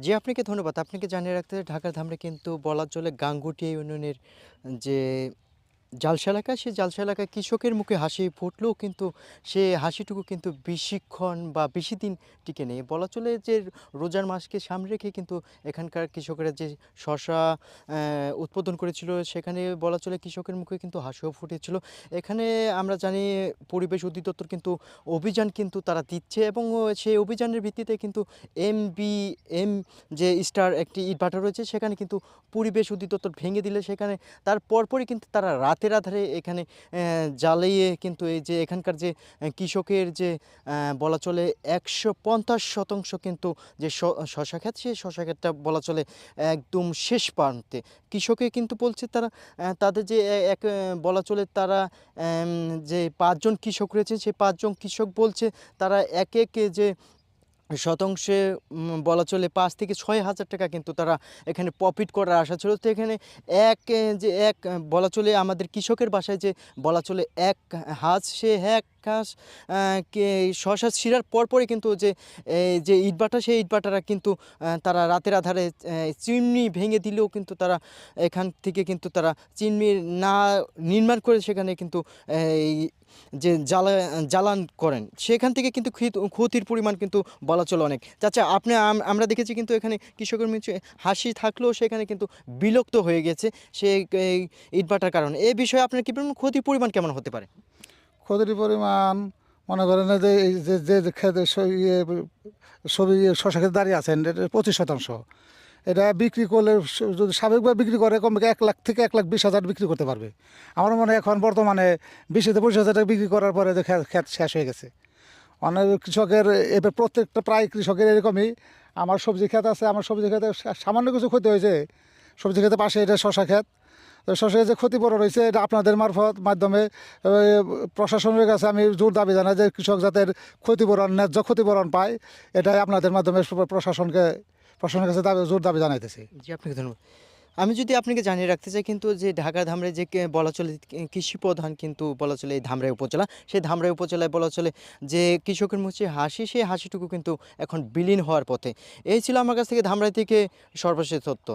জি, আপনাকে ধন্যবাদ। আপনাকে জানিয়ে রাখতে চাই ঢাকার ধামরাই কিন্তু বলা চলে গাঙ্গুটিয়া ইউনিয়নের যে জালসা এলাকা, সেই জালসা এলাকায় কৃষকের মুখে হাসি ফুটলেও কিন্তু সে হাসিটুকু কিন্তু বেশিক্ষণ বা বেশিদিন টিকে নেই। বলা চলে যে রোজার মাসকে সামনে রেখে কিন্তু এখানকার কৃষকেরা যে শসা উৎপাদন করেছিল সেখানে বলা চলে কৃষকের মুখে কিন্তু হাসিও ফুটেছিল। এখানে আমরা জানি পরিবেশ অধিদপ্তর কিন্তু অভিযান কিন্তু তারা দিচ্ছে এবং সেই অভিযানের ভিত্তিতে কিন্তু এম যে স্টার একটি ইটভাটা রয়েছে সেখানে কিন্তু পরিবেশ অধিদপ্তর ভেঙে দিলে সেখানে তার পরপরই কিন্তু তারা রাতের আধারে এখানে জ্বালিয়ে কিন্তু এই যে এখানকার যে কৃষকের যে বলা চলে ১৫০% কিন্তু যে শশা ক্ষেত সেই শশা ক্ষেতটা বলা চলে একদম শেষ প্রান্তে। কৃষকে কিন্তু বলছে তারা তাদের যে এক বলা চলে তারা যে ৫ জন কৃষক রয়েছে সেই ৫ জন কৃষক বলছে তারা এক যে শতাংশে বলা চলে ৫ থেকে ৬,০০০ টাকা কিন্তু তারা এখানে প্রফিট করার আশা ছিল। তো এখানে বলা চলে আমাদের কৃষকের বাসায় যে বলা চলে এক হাঁস, সে এক হাঁস কে শশা ছিঁড়ার পরপরই কিন্তু যে ইটভাটা সেই ইটভাটারা কিন্তু তারা রাতের আঁধারে চিমনি ভেঙে দিলেও কিন্তু তারা এখান থেকে কিন্তু তারা চিমনি না নির্মাণ করে সেখানে কিন্তু এই যে জ্বালান করেন সেখান থেকে কিন্তু ক্ষতির পরিমাণ কিন্তু বলা চলে অনেক। চাচা আপনি আমরা দেখেছি কিন্তু এখানে কৃষকের মুখে হাসি থাকলেও সেখানে কিন্তু বিলুপ্ত হয়ে গেছে সেই এই ইটভাটার কারণে। এ বিষয়ে আপনার কি বলবেন, ক্ষতির পরিমাণ কেমন হতে পারে? ক্ষতির পরিমাণ মনে করেন না যে এই যে খেতে ছবি শশা খেতে দাঁড়িয়ে আছেন এটা ২৫%। এটা বিক্রি করলে যদি স্বাভাবিকভাবে বিক্রি করে কমপক্ষে ১,০০,০০০ থেকে ১,২০,০০০ বিক্রি করতে পারবে। আমার মনে হয় এখন বর্তমানে ২০,০০০-২৫,০০০ টাকা বিক্রি করার পরে যে খেত শেষ হয়ে গেছে। অনেক কৃষকের এবার প্রত্যেকটা প্রায় কৃষকের এরকমই। আমার সবজি ক্ষেত আছে, আমার সবজি ক্ষেতে সামান্য কিছু ক্ষতি হয়েছে। সবজি ক্ষেতের পাশে এটা শশা ক্ষেত। তো শশা যে ক্ষতিপূরণ হয়েছে এটা আপনাদের মাধ্যমে প্রশাসনের কাছে আমি জোর দাবি জানাই যে কৃষক যাতে ক্ষতিপূরণ ন্যায্য ক্ষতিপূরণ পায়, এটাই আপনাদের মাধ্যমে প্রশাসনের কাছে জোর দাবি জানাইতেছি। জি, আপনাকে ধন্যবাদ। আমি যদি আপনাকে জানিয়ে রাখতে চাই কিন্তু যে ঢাকা ধামরাই যে বলা চলে কৃষি প্রধান কিন্তু বলা চলে এই ধামরাই উপজেলা। সেই ধামরাই উপজেলায় বলা চলে যে কৃষকের মুখে হাসি, সেই হাসিটুকু কিন্তু এখন বিলীন হওয়ার পথে। এই ছিল আমার কাছ থেকে ধামরাই থেকে সর্বশেষ তথ্য।